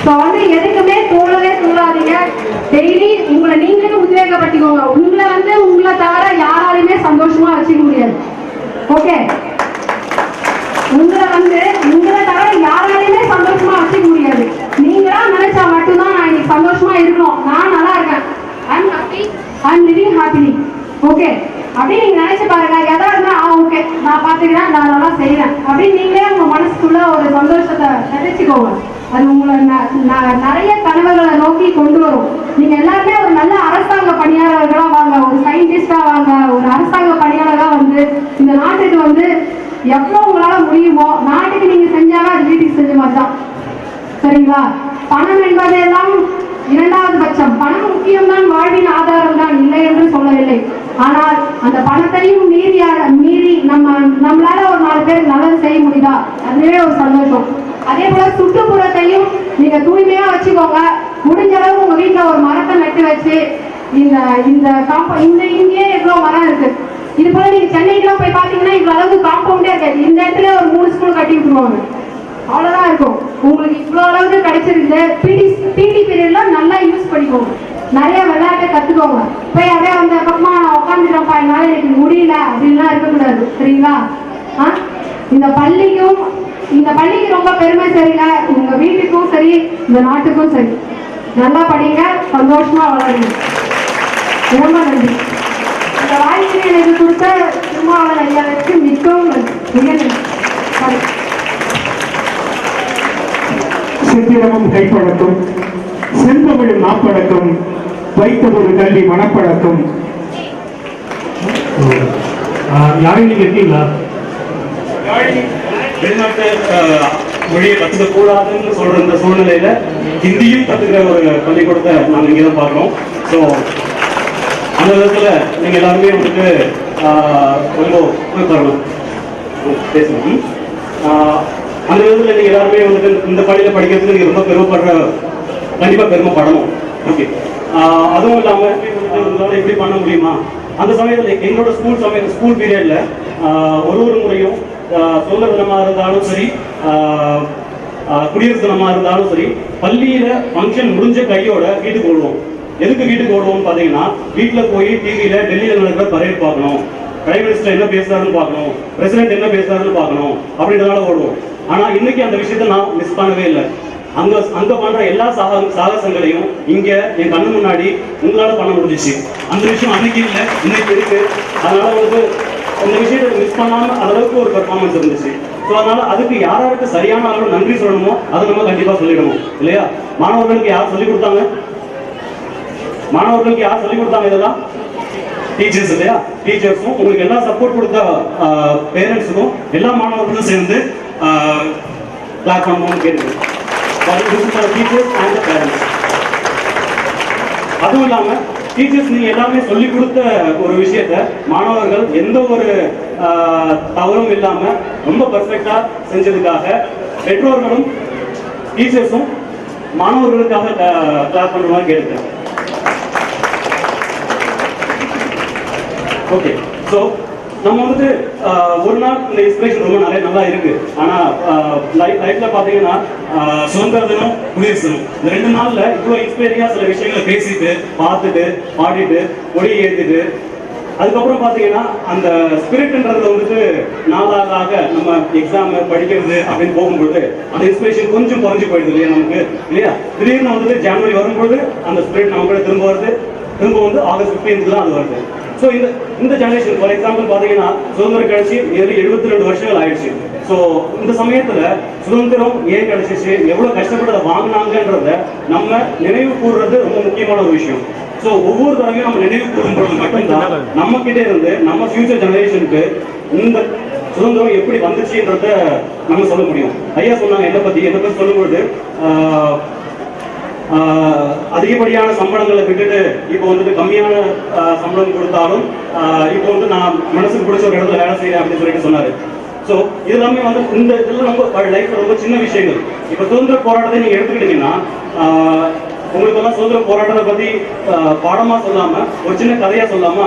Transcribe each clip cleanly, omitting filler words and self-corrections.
So வந்து எதுக்குமே தூளாதீங்க. Daily உங்களை நீங்களே உத்வேகப்படுத்திக்கோங்க. உங்களை தவிர யாராலையுமே சந்தோஷமா வச்சுக்க முடியாது. ஓகே, உங்களை தவிர யாராலையுமே சந்தோஷமா வச்சுக்க முடியாது. நீங்களா நினைச்சா மட்டும்தான் நான் இன்னைக்கு சந்தோஷமா இருக்கணும், நான் நல்லா இருக்கேன், I'm happy, I'm living happily. Okay, அப்படின்னு நீங்க நினைச்சு பாருங்க. எதா இருந்தா ஓகே நான் பாத்துக்கிறேன், நான் நல்லா செய்யறேன் அப்படின்னு நீங்களே உங்க மனசுக்குள்ள ஒரு சந்தோஷத்தை நினைச்சுக்கோங்க. அது உங்களை நிறைய கனவுகளை நோக்கி கொண்டு வரும். நீங்க எல்லாருமே ஒரு நல்ல அரசாங்க பணியாளர்களா வாங்க, ஒரு சயின்டிஸ்டா வாங்க, ஒரு அரசாங்க பணியாளரா இந்த நாட்டுக்கு எவ்வளவு உங்களால முடியுமோ நாட்டுக்கு நீங்க செஞ்சாலும் அது வீட்டுக்கு செஞ்ச மாதிரி தான். சரிங்களா? பணம் என்பதெல்லாம் இரண்டாவது பட்சம். பணம் முக்கியம்தான், வாழ்வின் ஆதாரம் தான், இல்லை என்று சொல்லவில்லை. ஆனால் அந்த பணத்தையும் மீறி நம்மளால ஒரு 4 பேர் நல்லது செய்ய முடியுதா, அதுவே ஒரு சந்தோஷம். அதே போல சுற்றுப்புறத்தையும் நீங்க தூய்மையா வச்சுக்கோங்க. முடிஞ்ச அளவு உங்க வீட்டுல ஒரு மரத்தை நட்டு வச்சு இங்கே எவ்வளவு மரம் இருக்கு. இது போல நீங்க சென்னைக்குலாம் போய் பாத்தீங்கன்னா இவ்வளவு அளவுக்கு காம்பவுண்டே இருக்காது. இந்த இடத்துல ஒரு 3 ஸ்கூல் கட்டி விட்டுருவாங்க, அவ்வளவுதான் இருக்கும். உங்களுக்கு இவ்வளவு அளவுக்கு கிடைச்சிருக்கு. பிடி பீரியட்ல நல்லா யூஸ் பண்ணிக்கோங்க, நிறைய விளையாட்டை கத்துக்கோங்க. போய் அதே பக்கமா நான் உட்காந்துட்டேன்ப்பா என்னால எனக்கு முடியல அப்படின்லாம் இருக்கக்கூடாது. சரிங்களா? இந்த பள்ளிக்கு ரொம்ப பெருமை சரிங்க. உங்க வீட்டுக்கும் சரி, இந்த நாட்டுக்கும் சரி. நல்லா படிங்க, சந்தோஷமா வளருங்க. ரொம்ப நன்றி. இந்த வாய்ப்பை எனக்கு கொடுத்த திருமாவளவன் ஐயாவுக்கு மிகவும் மிக நன்றி. சித்திரமும் கைப்பழக்கம், செந்தமிழும் நாப்பழக்கம், வைத்ததொரு கல்வி மனப்பழக்கம். யாரும் நீங்க இருக்கீங்களா? வெளிநாட்டு மொழியை கத்துக்க கூடாதுன்னு சொல்ற இந்த சூழ்நிலையில ஹிந்தியும் கத்துக்கிற ஒரு பள்ளிக்கூடத்தை நாங்கள் இங்கே தான் பார்க்குறோம். ஸோ அந்த விதத்துல நீங்க எல்லாருமே ரொம்ப பேசணும். அந்த விதத்துல நீங்க எல்லாருமே இந்த பள்ளியில படிக்கிறதுக்கு நீங்க ரொம்ப கண்டிப்பா பெருமைப்படணும். ஓகே, அதுவும் இல்லாம உங்களால எப்படி பண்ண முடியுமா? அந்த சமயத்துல எங்களோட ஸ்கூல் பீரியட்ல ஒரு முறையும் சுதந்திர தினமா இருந்தாலும் சரி, குடியரசு தினமா இருந்தாலும் சரி, பள்ளியில ஃபங்க்ஷன் முடிஞ்ச கையோட வீட்டுக்கு ஓடுவோம். எதுக்கு வீட்டுக்கு ஓடுவோம்னு பாத்தீங்கன்னா, வீட்டுல போய் டிவியில டெல்லியில நடக்கிற பரேட் பார்க்கணும், பிரைம் மினிஸ்டர் என்ன பேசுறாருன்னு பார்க்கணும், பிரசிடென்ட் என்ன பேசுறாருன்னு பார்க்கணும் அப்படின்றதால ஓடுவோம். ஆனா இன்னைக்கு அந்த விஷயத்த நான் மிஸ் பண்ணவே இல்லை. அங்க பண்ற எல்லா சாகசங்களையும் இங்க என் கண்ணு முன்னாடி உங்களால பண்ண முடிஞ்சிச்சு. அந்த விஷயம் அன்னைக்கு இல்லை, இன்னைக்கு இருக்கு. அதனால அந்த விஷயத்தை மிஸ் பண்ணாம அளவுக்கு ஒரு பெர்ஃபார்மன்ஸ் இருந்துச்சு. ஸோ அதனால அதுக்கு யாராருக்கு சரியான அளவு நன்றி சொல்லணுமோ அதை நம்ம கண்டிப்பா சொல்லிடணும் இல்லையா? மாணவர்களுக்கு யார் சொல்லிக் கொடுத்தாங்க? இதெல்லாம் டீச்சர்ஸ் இல்லையா? டீச்சர்ஸும் உங்களுக்கு எல்லா சப்போர்ட் கொடுத்த பேரண்ட்ஸுக்கும் எல்லா மாணவர்களும் சேர்ந்து கிளாஸ் பண்ணணும்னு கேட்டு டீச்சர்ஸ் அண்ட் பேரண்ட்ஸ். அதுவும் இல்லாம டீச்சர்ஸ் நீங்க எல்லாமே சொல்லி கொடுத்த ஒரு விஷயத்த மாணவர்கள் எந்த ஒரு தவறும் இல்லாம ரொம்ப பர்ஃபெக்டா செஞ்சதுக்காக பெற்றோர்களும் டீச்சர்ஸும் மாணவர்களுக்காக கிளாஸ் பண்ற மாதிரி கேட்டுக்கிறேன். ஓகே, ஸோ நம்ம ஒரு நாள் இந்த இன்ஸ்பிரேஷன் ரொம்ப நல்லா இருக்கு. ஆனா லைஃப்ல பாத்தீங்கன்னா சுதந்திர தினம், குடியரசு தினம், இந்த 2 நாள்ல இவ்வளவு இன்ஸ்பைரிங்கா சில விஷயங்களை பேசிட்டு பார்த்துட்டு பாடிட்டு கொடியை ஏற்றிட்டு அதுக்கப்புறம் பாத்தீங்கன்னா அந்த ஸ்பிரிட்ன்றது நாளாக நம்ம எக்ஸாம் படிக்கிறது அப்படின்னு போகும்போது அந்த இன்ஸ்பிரேஷன் கொஞ்சம் குறைஞ்சு போயிடுது இல்லையா நமக்கு இல்லையா? திடீர்னு ஜனவரி வரும்போது அந்த ஸ்பிரிட் நம்ம கூட திரும்ப ஆகஸ்ட் 15 தான் அது வருது. ஸோ இந்த ஜெனரேஷன் ஃபார் எக்ஸாம்பிள் பார்த்தீங்கன்னா சுதந்திரம் கிடைச்சி 72 வருஷங்கள் ஆயிடுச்சு. ஸோ இந்த சமயத்தில் சுதந்திரம் ஏன் கிடைச்சிச்சு, எவ்வளோ கஷ்டப்பட்டு அதை வாங்கினாங்கன்றத நம்ம நினைவு கூறுறது ரொம்ப முக்கியமான ஒரு விஷயம். ஸோ ஒவ்வொரு தடவையும் நம்ம நினைவு கூறும் பொழுது மட்டும்தான் நம்ம கிட்டே இருந்து நம்ம ஃபியூச்சர் ஜெனரேஷனுக்கு இந்த சுதந்திரம் எப்படி வந்துச்சுன்றத நம்ம சொல்ல முடியும். ஐயா சொன்னாங்க என்னை பற்றி சொல்லும்பொழுது அதிகப்படியான சம்பளங்களை விட்டுட்டு இப்போ கம்மியான சம்பளம் கொடுத்தாலும் இப்போ நான் மனசுக்கு பிடிச்ச ஒரு இடத்துல வேலை செய்யறேன் அப்படின்னு சொல்லிட்டு சொன்னாரு. ஸோ இது எல்லாமே இந்த இதெல்லாம் ரொம்ப லைஃப்ல ரொம்ப சின்ன விஷயங்கள். இப்போ சுதந்திர போராட்டத்தை நீங்க எடுத்துக்கிட்டீங்கன்னா உங்களுக்கு சுதந்திர போராட்டத்தை பத்தி பாடமா சொல்லாம ஒரு சின்ன கதையா சொல்லாமா?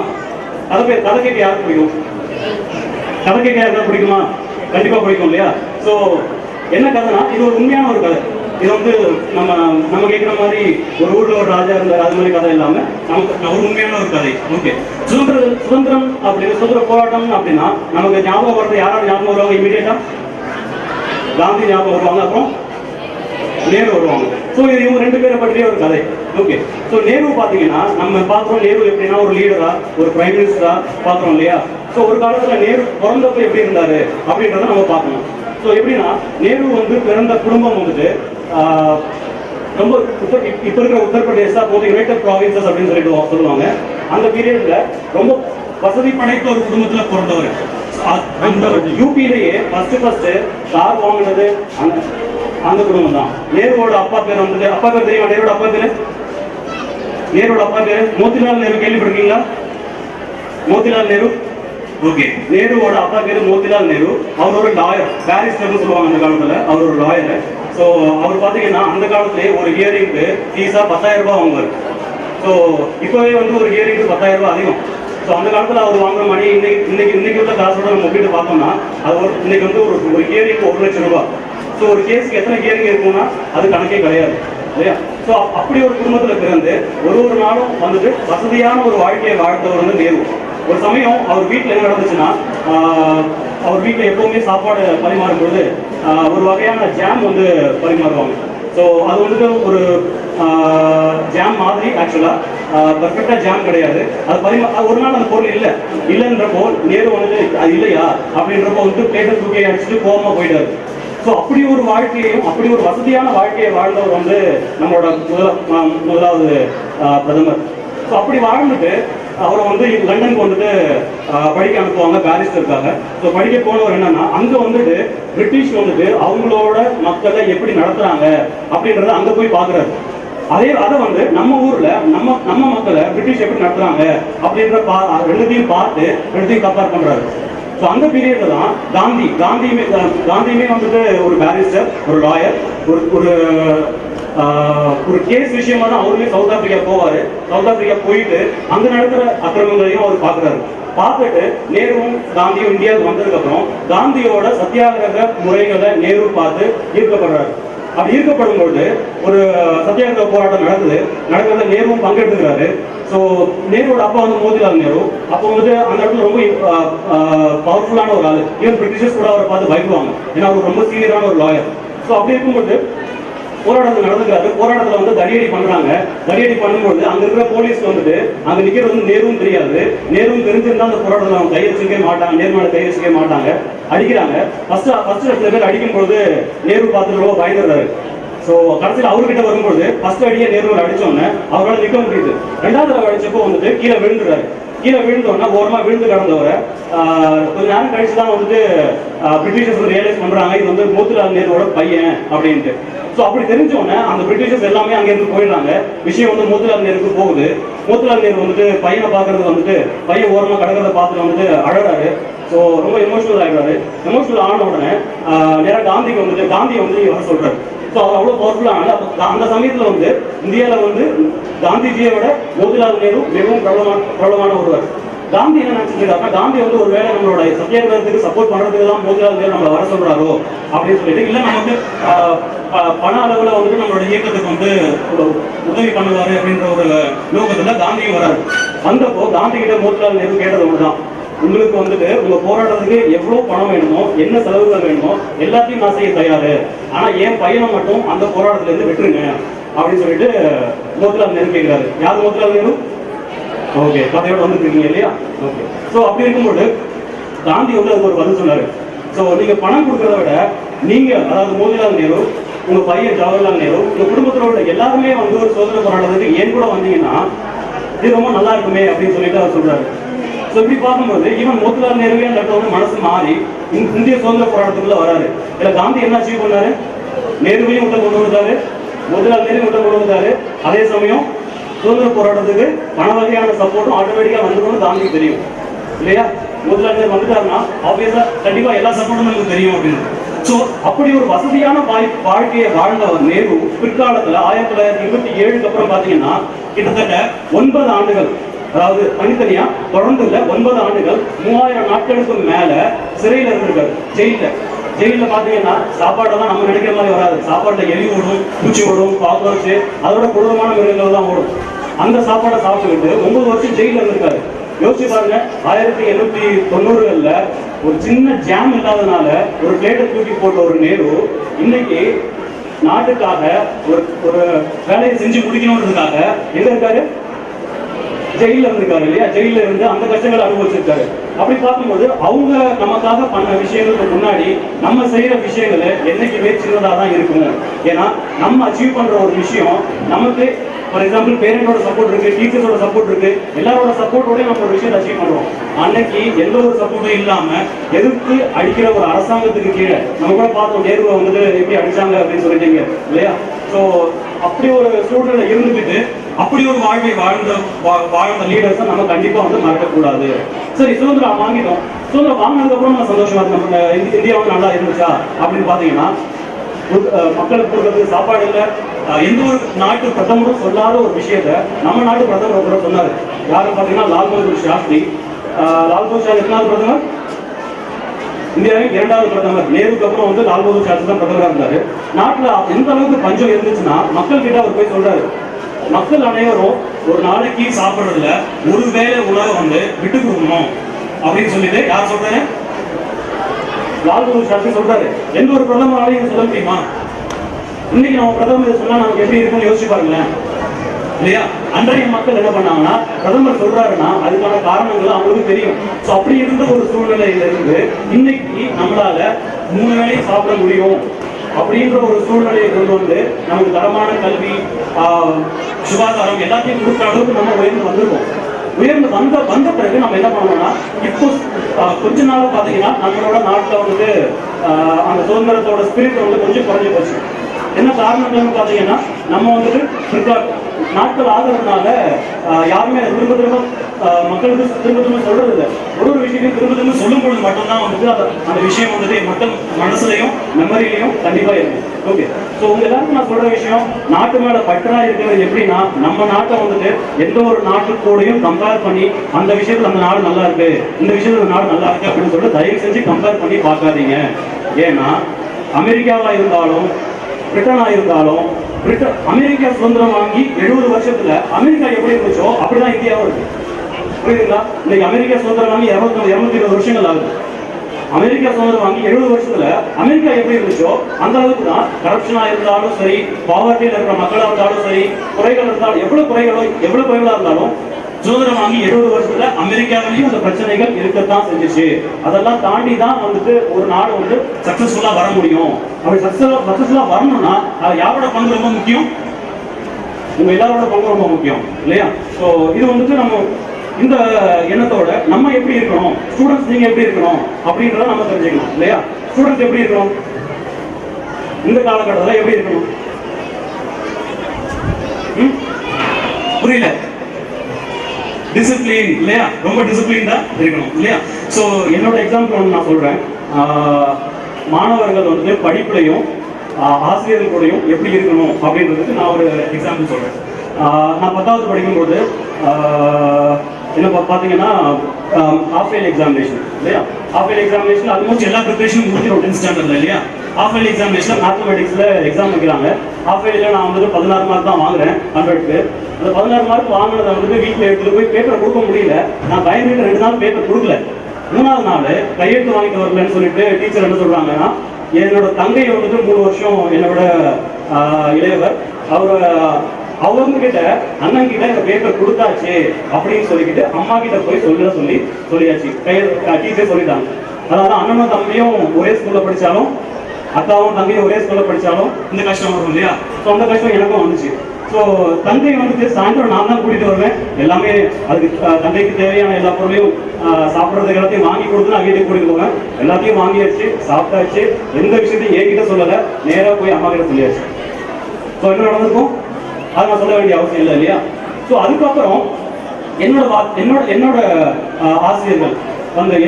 கதை கேட்க யாருக்கு பிடிக்கும்? கதை கேட்க யாருக்கா பிடிக்குமா? கண்டிப்பா பிடிக்கும் இல்லையா? ஸோ என்ன கதைனா இது ஒரு உண்மையான ஒரு கதை. இது வந்து நம்ம கேட்குற மாதிரி ஒரு ஊர்ல ஒரு ராஜா இருந்தார் அது மாதிரி கதை இல்லாம நமக்கு ஒரு உண்மையான ஒரு கதை. ஓகே, சுதந்திரம் அப்படின்னு சுதந்திர போராட்டம் அப்படின்னா நமக்கு ஞாபகம் வர்றது யாராவது ஞாபகம் வருவாங்க? இமீடியட்டா காந்தி ஞாபகம் வருவாங்க, அப்புறம் நேரு வருவாங்க. ஸோ இது இவங்க ரெண்டு பேரை பற்றிய ஒரு கதை. ஓகே, ஸோ நேரு பார்த்தீங்கன்னா நம்ம பார்க்குறோம், நேரு எப்படின்னா ஒரு லீடரா ஒரு பிரைம் மினிஸ்டரா பார்க்குறோம் இல்லையா? ஸோ ஒரு காலத்தில் நேரு பிறந்தப்ப எப்படி இருந்தாரு அப்படின்றத நம்ம பார்க்கணும். ஸோ எப்படின்னா நேரு வந்து பிறந்த குடும்பம் வந்துட்டு ரொம்ப இப்போ இருக்கிற உத்தரப்பிரதேசா போது யுனைடெட் ப்ராவின்சஸ் அப்படின்னு சொல்லிட்டு சொல்லுவாங்க. அந்த பீரியட்ல ரொம்ப வசதி படைத்த ஒரு குடும்பத்தில் பிறந்தவர். அந்த யூபியிலேயே ஃபர்ஸ்ட் கார் வாங்கினது அந்த குடும்பம் தான். நேருவோட அப்பா பேர் வந்துட்டு, அப்பா பேர் தெரியுமா? நேருவோட அப்பா பேரு மோதிலால் நேரு. கேள்விப்பட்டிருக்கீங்களா? மோதிலால் நேரு. ஓகே, நேருவோட அப்பா பேரு மோதிலால் நேரு. அவர் ஒரு லாயர், பேரிஸ்டர்னு சொல்லுவாங்க அந்த காலத்துல. அவர் ஒரு லாயர். ஸோ அவர் பார்த்தீங்கன்னா அந்த காலத்திலே ஒரு ஹியரிங்க்கு ஃபீஸா 10,000 ரூபாய் வாங்குவார். ஸோ இப்போவே வந்து ஒரு ஹியரிங்க்கு 10,000 ரூபாய் அதிகம். ஸோ அந்த காலத்தில் அவர் வாங்குற மணி இன்னைக்கு உள்ள காசோட நம்ம ஒப்பிட்டு பார்த்தோம்னா அது இன்னைக்கு வந்து ஒரு ஹியரிங்க்கு 1 லட்சம் ரூபாய். ஸோ ஒரு கேஸுக்கு எத்தனை ஹியரிங் இருக்கும்னா அது கணக்கே கிடையாது இல்லையா? ஸோ அப்படி ஒரு குடும்பத்தில் பிறந்து ஒரு நாளும் வந்துட்டு வசதியான ஒரு வாழ்க்கையை வாழ்ந்தவர் வந்து நேரு. ஒரு சமயம் அவர் வீட்டில் என்ன நடந்துச்சுன்னா, அவர் வீட்டில் எப்பவுமே சாப்பாடு பரிமாறும் பொழுது ஒரு வகையான ஜாம் வந்து பரிமாறுவாங்க. ஸோ அது வந்துட்டு ஒரு ஜாம் மாதிரி, ஆக்சுவலாக பர்ஃபெக்டாக ஜாம் கிடையாது. அது ஒரு நாள் அந்த பொருள் இல்லைன்றப்போ நேரு வந்துட்டு அது இல்லையா அப்படின்றப்போ வந்துட்டு பிளேட்டை தூக்கி அடிச்சுட்டு கோபமாக போயிட்டாரு. ஸோ அப்படி ஒரு வாழ்க்கையையும் அப்படி ஒரு வசதியான வாழ்க்கையை வாழ்ந்தவர் வந்து நம்மளோட முதலாவது பிரதமர். ஸோ அப்படி வாழ்ந்துட்டு அவரை வந்து லண்டனுக்கு வந்துட்டு படிக்க அனுப்புவாங்க பேரிஸ்டருக்காக. ஸோ படிக்க போனவர் என்னன்னா, அங்கே வந்துட்டு பிரிட்டிஷ் வந்துட்டு அவங்களோட மக்களை எப்படி நடத்துறாங்க அப்படின்றத அங்கே போய் பார்க்குறாரு. அதை வந்து நம்ம ஊர்ல நம்ம மக்களை பிரிட்டிஷ் எப்படி நடத்துறாங்க அப்படின்ற ரெண்டுத்தையும் பார்த்து ரெண்டுத்தையும் கம்பேர் பண்றாரு. ஸோ அந்த பீரியட்ல தான் காந்தியுமே வந்துட்டு ஒரு பேரிஸ்டர், ஒரு லாயர், ஒரு கேஸ் விஷயமா தான் அவருமே சவுத் ஆப்பிரிக்கா போவாரு. சவுத் ஆப்பிரிக்கா போயிட்டு அங்க நடக்கிற அக்கிரமங்களையும் அவர் பார்க்குறாரு. பார்த்துட்டு நேருவும் காந்தியும் இந்தியாவுக்கு வந்ததுக்கு அப்புறம் காந்தியோட சத்தியாகிரக முறைகளை நேரு பார்த்து ஈர்க்கப்படுறாரு. அப்படி ஈர்க்கப்படும் பொழுது ஒரு சத்தியாகிரக போராட்டம் நடக்கிறத நேருவும் பங்கெடுத்துக்கிறாரு. ஸோ நேருவோட அப்பா வந்து மோதிலால் நேரு. அப்போ வந்துட்டு அந்த இடத்துல ரொம்ப பவர்ஃபுல்லான ஒரு ஆள். ஈவன் பிரிட்டிஷர்ஸ் கூட அவரை பார்த்து பயப்படுவாங்க, ஏன்னா அவர் ரொம்ப சீனியரான ஒரு லாயர். ஸோ அப்படி இருக்கும்போது போராட்டத்தில் நடந்துக்கிறாரு. போராட்டத்தில் வந்து தடியடி பண்றாங்க. தடியடி பண்ணும்போது அங்க இருக்கிற போலீஸ் வந்துட்டு அங்க நிக்கிறது வந்து நேருவும் தெரியாது. நேருவும் தெரிஞ்சிருந்தா அந்த போராட்டத்தில் அவங்க கை வச்சுக்கவே மாட்டாங்க, நேரு மேல கை வச்சுக்கவே மாட்டாங்க, அடிக்கிறாங்க. ஃபர்ஸ்ட் சில பேர் அடிக்கும் பொழுது நேரு பார்த்துட்டு ரொம்ப பயந்துடுறாரு. ஸோ கடைசியில் அவர்கிட்ட வரும்போது ஃபர்ஸ்ட் அடியை நேருவில் அடிச்சோன்னே அவரால் நிற்க முடியுது. 2வது தடவை அடிச்சப்போ வந்துட்டு கீழே விழுந்துடுறாரு. கீழே விழுந்தோன்னா ஓரமா விழுந்து கிடந்தவரை கொஞ்ச நேரம் கழிச்சு தான் வந்துட்டு பிரிட்டிஷர்ஸ் ரியலைஸ் பண்றாங்க இது வந்து மோதிலால் நேருவோட பையன் அப்படின்ட்டு. ஸோ அப்படி தெரிஞ்சோடனே அந்த பிரிட்டிஷர்ஸ் எல்லாமே அங்கேருந்து போயிடுறாங்க. விஷயம் வந்து மோதிலால் நேருக்கு போகுது. மோதிலால் நேரு வந்துட்டு பையனை பார்க்கறது வந்துட்டு பையன் ஓரமாக கிடக்கிறத பார்த்துட்டு வந்துட்டு அழறாரு. ஸோ ரொம்ப எமோஷனல் ஆகிடுறாரு. எமோஷனல் ஆன உடனே நேராக காந்தி வந்து வர சொல்றாரு. ஸோ அவர் அவ்வளோ பவர்ஃபுல்லான அந்த சமயத்தில் வந்து இந்தியாவில் வந்து காந்திஜியை விட மோதிலால் நேரு மிகவும் பிரபலமான ஒருவர். காந்தி என்ன நினைச்சிருக்காருன்னா, காந்தி வந்து ஒரு வேளை நம்மளோட சத்தியாகிரகத்துக்கு சப்போர்ட் பண்றதுக்கு தான் மோதிலால் நேரு நம்மளை வர சொல்றாரோ அப்படின்னு சொல்லிட்டு, இல்லை நமக்கு பண அளவில் வந்துட்டு நம்மளோட இயக்கத்துக்கு வந்து உதவி பண்ணுவாரு அப்படின்ற ஒரு நோக்கத்துல காந்தியும் வராரு. வந்தப்போ காந்தி கிட்ட மோதிலால் நேரு கேட்டது ஒண்ணுதான், உங்களுக்கு வந்துட்டு உங்க போராட்டத்துக்கு எவ்வளவு பணம் வேணுமோ, என்ன செலவுகள் வேணுமோ எல்லாத்தையும் நான் செய்ய தயாரு. ஆனா என் பையனை மட்டும் அந்த போராட்டத்துல இருந்து விட்டுருங்க அப்படின்னு சொல்லிட்டு மோதிலால் நேரு கேட்கிறாரு. யார் மோதிலால் நேரு? ஓகே, கதையோட வந்துருக்கீங்க இல்லையா? ஓகே. ஸோ அப்படி இருக்கும்போது காந்தி வந்து அதுக்கு ஒரு பதில் சொன்னாரு. ஸோ நீங்க பணம் கொடுக்கறத விட நீங்க, அதாவது மோதிலால் நேரு, உங்க பையன் ஜவஹர்லால் நேரு, உங்க குடும்பத்தில் உள்ள எல்லாருமே வந்து ஒரு சுதந்திர போராட்டத்துக்கு ஏன் கூட வந்தீங்கன்னா இது ரொம்ப நல்லா இருக்குமே அப்படின்னு சொல்லிட்டு அவர் சொல்றாரு. ஸோ இப்படி பார்க்கும்போது ஈவன் மோதிலால் நேருவே அந்த இடத்துல வந்து மனசு மாறி இந்திய சுதந்திர போராட்டத்துக்குள்ள வராரு. இதுல காந்தி என்ன அச்சீவ் பண்ணாரு? நேருவையும் உள்ள கொண்டு வந்தாரு, மோதிலால் நேருவையும் உள்ள கொண்டு வந்தாரு. அதே சமயம் சுதந்திர போராட்டத்துக்கு பண வகையான சப்போர்ட்டும் ஆட்டோமேட்டிக்கா வந்துடும் காந்திக்கு தெரியும் இல்லையா? மோதிலால் நேரு வந்துட்டாருன்னா ஆப்வியஸா கண்டிப்பா எல்லா சப்போர்ட்டும் நமக்கு தெரியும் அப்படின்னு. ஸோ அப்படி ஒரு வசதியான வாழ்க்கையை வாழ்ந்தவர் நேரு பிற்காலத்துல 1927 அப்புறம் பாத்தீங்கன்னா கிட்டத்தட்ட 9 ஆண்டுகள், அதாவது தனித்தனியா தொடர்ந்து 9 ஆண்டுகள் 3000 நாட்களுக்கு மேல சிறையில் இருந்திருக்காரு, ஜெயில. ஜெயிலில் பார்த்தீங்கன்னா சாப்பாடெல்லாம் நம்ம நினைக்கிற மாதிரி வராது. சாப்பாட்டில் எலி ஓடும், பூச்சி ஓடும், காக்ரோச், அதோட கொடூரமான மிருகங்கள் தான் ஓடும். அந்த சாப்பாடை சாப்பிட்டுக்கிட்டு 9 வருஷம் ஜெயிலில் இருந்திருக்காரு. யோசிச்சு பாருங்க, 1890களில் ஒரு சின்ன ஜாம் இல்லாதனால ஒரு பிளேட்டை தூக்கி போட்ட ஒரு நேரு இன்னைக்கு நாட்டுக்காக ஒரு வேலையை செஞ்சு முடிக்கணுன்றதுக்காக எங்க இருக்காரு? ஜெயில இருந்திருக்காரு இல்லையா? ஜெயில இருந்து அந்த கஷ்டங்களை அனுபவிச்சிருக்காரு. அப்படி பார்க்கும்போது அவங்க நமக்காக பண்ண விஷயங்களுக்கு முன்னாடி நம்ம செய்யற விஷயங்களை என்னைக்குமே சின்னதா தான் இருக்கும். ஏன்னா நம்ம அச்சீவ் பண்ற ஒரு விஷயம் நமக்கு, ஃபார் எக்ஸாம்பிள், பேரண்டோட சப்போர்ட் இருக்கு, டீச்சர்ஸோட சப்போர்ட் இருக்கு, எல்லாரோட சப்போர்ட்டோட நம்ம ஒரு விஷயத்தை அச்சீவ் பண்றோம். அன்னைக்கு எந்த ஒரு சப்போர்ட்டும் இல்லாம எதிர்த்து அடிக்கிற ஒரு அரசாங்கத்துக்கு கீழே நம்ம கூட பார்த்தோம், நேருவை வந்துட்டு எப்படி அடிச்சாங்க அப்படின்னு சொல்லிட்டீங்க இல்லையா? ஸோ அப்படி ஒரு சூழ்நிலை இருந்துட்டு அப்படி ஒரு வாழ்வை வாழ்ந்த லீடர்ஸை நம்ம கண்டிப்பா வந்து மறக்கக்கூடாது. சரி, சுதந்திரம் வாங்கிட்டோம். சுதந்திரம் வாங்கினதுக்கு அப்புறம் நம்ம சந்தோஷமா நம்ம இந்தியா வந்து நல்லா இருந்துச்சா அப்படின்னு பாத்தீங்கன்னா, மக்களுக்கு கொடுக்கறதுக்கு சாப்பாடு இல்லை. எந்த ஒரு நாட்டு பிரதமரும் சொல்லாத ஒரு விஷயத்த நம்ம நாட்டு பிரதமர் ஒருத்தர் சொன்னாரு. யாரும் பாத்தீங்கன்னா லால் பகதூர் சாஸ்திரி. லால் பகதூர் சாஸ்திரி எத்தனாவது பிரதமர்? இந்தியாவின் 2வது பிரதமர். நேருக்கு அப்புறம் வந்து லால் பகதூர் சாஸ்திரி தான் பிரதமராக இருந்தாரு. நாட்டுல எந்த அளவுக்கு பஞ்சம் இருந்துச்சுன்னா மக்கள் கிட்ட அவர் போய் சொல்றாரு, மக்கள் அனைவரும் ஒரு நாளைக்கு சாப்பிடுறதுல ஒரு வேளை உணவை வந்து விட்டு கொடுக்கணும் அப்படின்னு சொல்லிட்டு யார் சொல்றாரு? லால் பகதூர் சாஸ்திரி சொல்றாரு. எந்த ஒரு பிரதமராலையும் சொல்ல முடியுமா? இன்னைக்கு நம்ம பிரதமர் சொன்னா நமக்கு எப்படி இருக்கும்னு யோசிச்சு பாருங்களேன் இல்லையா? அன்றைய மக்கள் என்ன பண்ணாங்கன்னா, பிரதமர் சொல்றாருன்னா அதுக்கான காரணங்கள் அவங்களுக்கு தெரியும். ஸோ அப்படி இருந்த ஒரு சூழ்நிலையில இருந்து இன்னைக்கு நம்மளால 3 வேளை சாப்பிட முடியும் அப்படின்ற ஒரு சூழ்நிலையை கொண்டு வந்து நமக்கு தரமான கல்வி, சுகாதாரம் எல்லாத்தையும் கொடுக்குற அளவுக்கு நம்ம உயர்ந்து வந்திருக்கோம். உயர்ந்து வந்த பிறகு நம்ம என்ன பண்ணோம்னா, இப்போ கொஞ்ச நாள் பார்த்தீங்கன்னா நம்மளோட நாட்டில் வந்துட்டு அந்த சுதந்திரத்தோட ஸ்பிரிட் வந்து கொஞ்சம் குறைஞ்சி போச்சு. என்ன காரணம்னு பார்த்தீங்கன்னா, நம்ம வந்துட்டு நாட்கள் ஆகிறதுனால யாருமே திரும்ப மக்களுக்கு திரும்ப சொல்றது இல்லை. ஒரு விஷயத்தையும் திரும்ப சொல்லும் பொழுது மட்டும்தான் வந்துட்டு அந்த விஷயம் வந்துட்டு மக்கள் மனசுலையும் மெமரிலையும் கண்டிப்பா இருக்கு. ஓகே, ஸோ உங்க எல்லாருக்கும் நான் சொல்ற விஷயம், நாட்டு மேல பற்றா இருக்கிறது எப்படின்னா, நம்ம நாட்டை வந்துட்டு எந்த ஒரு நாட்டுக்கூடையும் கம்பேர் பண்ணி அந்த விஷயத்துல அந்த நாடு நல்லா இருக்கு, இந்த விஷயத்துல நாடு நல்லா இருக்கு அப்படின்னு சொல்லிட்டு தயவு செஞ்சு கம்பேர் பண்ணி பார்க்காதீங்க. ஏன்னா அமெரிக்காவா இருந்தாலும் பிரிட்டனா இருந்தாலும், அமெரிக்கா சுதந்திரம் வாங்கி 70 வருஷத்துல அமெரிக்கா எப்படி இருந்துச்சோ அப்படிதான் இந்தியாவும் இருக்கு. புரியுதுங்களா? இன்னைக்கு அமெரிக்கா சுதந்திரம் வாங்கி 220 வருஷங்கள் ஆகுது. அமெரிக்கா சுதந்திரம் வாங்கி 70 வருஷத்துல அமெரிக்கா எப்படி இருந்துச்சோ அந்த அளவுக்கு தான் கரப்ஷனா இருந்தாலும் சரி, பாவர்ட்டியில் இருக்கிற மக்களா இருந்தாலும் சரி, குறைகள் இருந்தாலும் எவ்வளவு குறைகளா இருந்தாலும் சுதந்திரம் வாங்கி 70 வருஷத்துல அமெரிக்காவிலையும் அந்த பிரச்சனைகள் இருக்கத்தான் செஞ்சிச்சு. அதெல்லாம் தாண்டி தான் வந்துட்டு ஒரு நாடு வந்து சக்சஸ்ஃபுல்லா வர முடியும். அப்படி சக்சஸ்ஃபுல்லா வரணும்னா யாரோட பங்கு ரொம்ப முக்கியம்? உங்க எல்லாரோட பங்கு ரொம்ப முக்கியம் இல்லையா? ஸோ இது வந்துட்டு நம்ம இந்த எண்ணத்தோட நம்ம எப்படி இருக்கணும், ஸ்டூடெண்ட்ஸ் நீங்க எப்படி இருக்கணும் அப்படின்றத நம்ம தெரிஞ்சுக்கணும் இல்லையா? ஸ்டூடெண்ட்ஸ் எப்படி இருக்கணும், இந்த காலகட்டத்தில் எப்படி இருக்கணும்? புரியல? டிசிப்ளின் இல்லையா? ரொம்ப டிசிப்ளின்டா இருக்கணும் இல்லையா? ஸோ என்னோட எக்ஸாம்பிள் ஒன்று நான் சொல்றேன். மாணவர்கள் வந்து படிப்புலையும் ஆசிரியர்கள் கூடயும் எப்படி இருக்கணும் அப்படின்றதுக்கு நான் ஒரு எக்ஸாம்பிள் சொல்றேன். நான் 10வது படிக்கும்போது என்ன பார்த்தீங்கன்னா ஹாஃப் இயர்லி எக்ஸாமினேஷன் இல்லையா? ஹாஃப் இயர்லி எக்ஸாமினேஷன் ஆல்மோஸ்ட் எல்லா ப்ரிப்பரேஷனும் முடிஞ்சிடும் 10th ஸ்டாண்டர்ட்ல இல்லையா? ஹாஃப் இயர்லி எக்ஸாமினேஷன் மேத்தமெட்டிக்ஸ்ல எக்ஸாம் வைக்கிறாங்க. ஹாஃப் இயர்லியில் நான் வந்து 16 மார்க் தான் வாங்குறேன் 100க்கு. அந்த 16 மார்க் வாங்கினதை வந்து வீட்டில் எடுத்துட்டு போய் பேப்பரை கொடுக்க முடியல. நான் பயந்துட்டு 2 நாள் பேப்பர் கொடுக்கல. 3வது நாள் கையெழுத்து வாங்கிட்டு வரலன்னு சொல்லிட்டு டீச்சர் என்ன சொல்றாங்கன்னா, என்னோட தங்கையை வந்துட்டு 3 வருஷம் என்னை விட இளையவர், அவங்க கிட்ட அண்ணன் கிட்ட இந்த பேப்பர் கொடுத்தாச்சு அப்படின்னு சொல்லிக்கிட்டு அம்மா கிட்ட போய் சொல்லியாச்சு. டீச்சர் சொல்லிட்டாங்க. அதாவது அண்ணனும் தம்பியும் ஒரே ஸ்கூல்ல படிச்சாலும், அக்காவும் தங்கையும் ஒரே ஸ்கூல்ல படிச்சாலும் இந்த கஷ்டம் வரும் இல்லையா? ஸோ அந்த கஷ்டம் எனக்கும் வந்துச்சு. ஸோ தங்கை வந்துட்டு சாயந்தரம் நான் தான் கூட்டிட்டு வருவேன். எல்லாமே அதுக்கு தங்கைக்கு தேவையான எல்லா பொருளையும் சாப்பிட்றதுக்கு எல்லாத்தையும் வாங்கி கொடுத்து நான் வீட்டுக்கு கூட்டிட்டு போவேன். எல்லாத்தையும் வாங்கியாச்சு, சாப்பிட்டாச்சு, எந்த விஷயத்தையும் என்கிட்ட சொல்லலை, நேராக போய் அம்மா கிட்ட சொல்லியாச்சு. ஸோ என்ன நடந்திருக்கும்? அதை நான் சொல்ல வேண்டிய அவசியம் இல்லை இல்லையா? ஸோ அதுக்கப்புறம் என்னோட ஆசிரியர்கள் வந்து என்ன